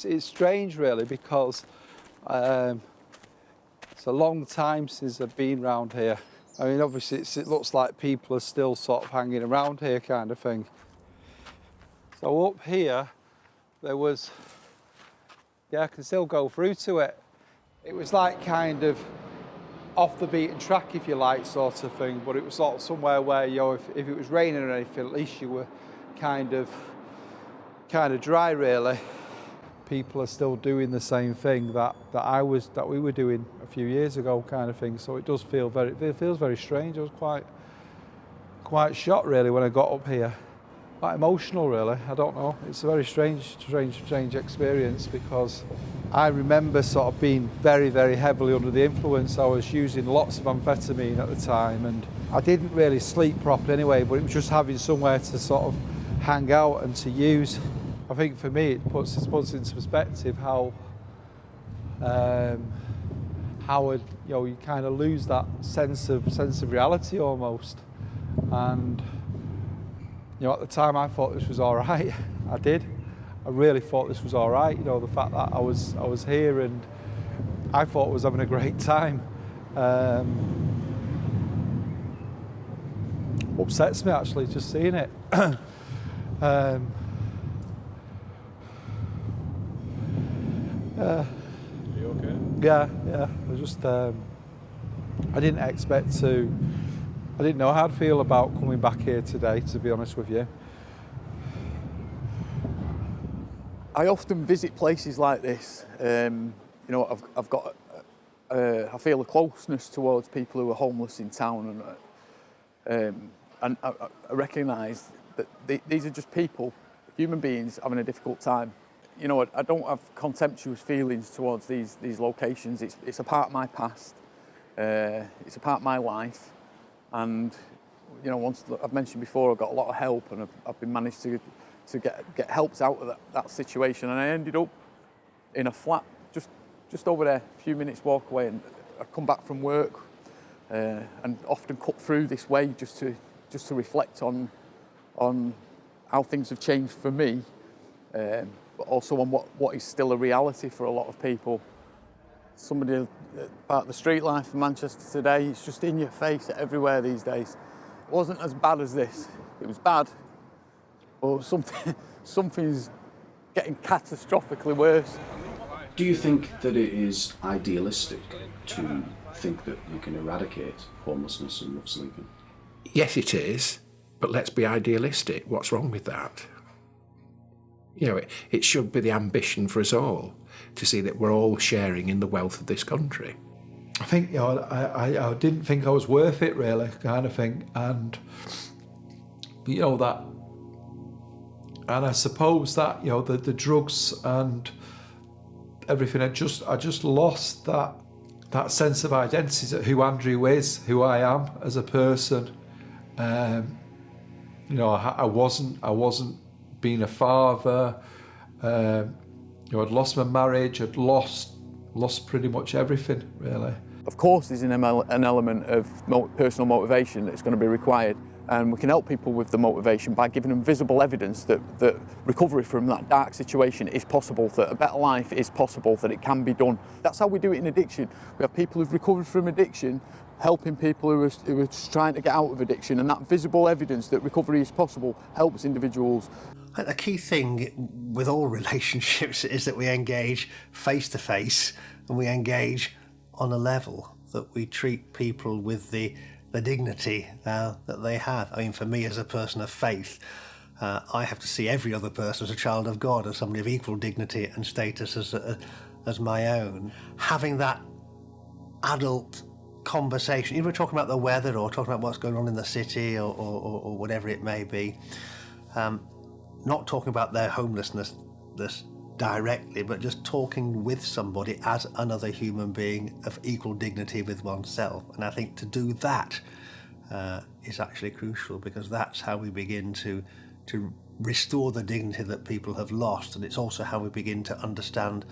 it's strange really, because it's a long time since I've been round here. I mean, obviously it looks like people are still sort of hanging around here, kind of thing. So up here, there was, yeah, I can still go through to it. It was like kind of off the beaten track, if you like, sort of thing, but it was sort of somewhere where, you know, if it was raining or anything, at least you were kind of dry, really. People are still doing the same thing that we were doing a few years ago, kind of thing. So it does feel it feels very strange. I was quite shocked really when I got up here. Quite emotional really. I don't know. It's a very strange experience, because I remember sort of being very, very heavily under the influence. I was using lots of amphetamine at the time, and I didn't really sleep properly anyway, but it was just having somewhere to sort of hang out and to use. I think for me it puts into perspective how you kind of lose that sense of reality almost. And you know, at the time I thought this was all right. I did. I really thought this was all right. You know, the fact that I was here and I thought I was having a great time. Upsets me actually just seeing it. Are you okay? Yeah. I just I didn't know how I'd feel about coming back here today, to be honest with you. I often visit places like this. You know, I've got I feel a closeness towards people who are homeless in town, and I recognise that these are just people, human beings having a difficult time. You know, I don't have contemptuous feelings towards these locations. It's a part of my past. It's a part of my life. And, you know, once I've mentioned before, I've got a lot of help, and I've been managed to get helped out of that situation. And I ended up in a flat just over there, a few minutes walk away. And I come back from work and often cut through this way just to reflect on how things have changed for me. But also on what is still a reality for a lot of people. Somebody about the street life in Manchester today, it's just in your face everywhere these days. It wasn't as bad as this. It was bad, but something's getting catastrophically worse. Do you think that it is idealistic to think that you can eradicate homelessness and rough sleeping? Yes, it is, but let's be idealistic. What's wrong with that? You know, it should be the ambition for us all to see that we're all sharing in the wealth of this country. I think, you know, I didn't think I was worth it really, kind of thing, and you know that, and I suppose that, you know, the drugs and everything, I just lost that sense of identity, that who Andrew is, who I am as a person. You know, I wasn't being a father. You know, I'd lost my marriage. I'd lost pretty much everything, really. Of course, there's an element of personal motivation that's going to be required, and we can help people with the motivation by giving them visible evidence that recovery from that dark situation is possible, that a better life is possible, that it can be done. That's how we do it in addiction. We have people who've recovered from addiction, helping people who are trying to get out of addiction, and that visible evidence that recovery is possible helps individuals. A key thing with all relationships is that we engage face to face, and we engage on a level, that we treat people with the dignity that they have. I mean, for me as a person of faith, I have to see every other person as a child of God, as somebody of equal dignity and status as my own. Having that adult conversation, even talking about the weather or talking about what's going on in the city or whatever it may be, not talking about their homelessness directly, but just talking with somebody as another human being of equal dignity with oneself. And I think to do that is actually crucial, because that's how we begin to restore the dignity that people have lost, and it's also how we begin to understand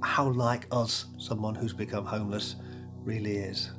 how like us someone who's become homeless really is.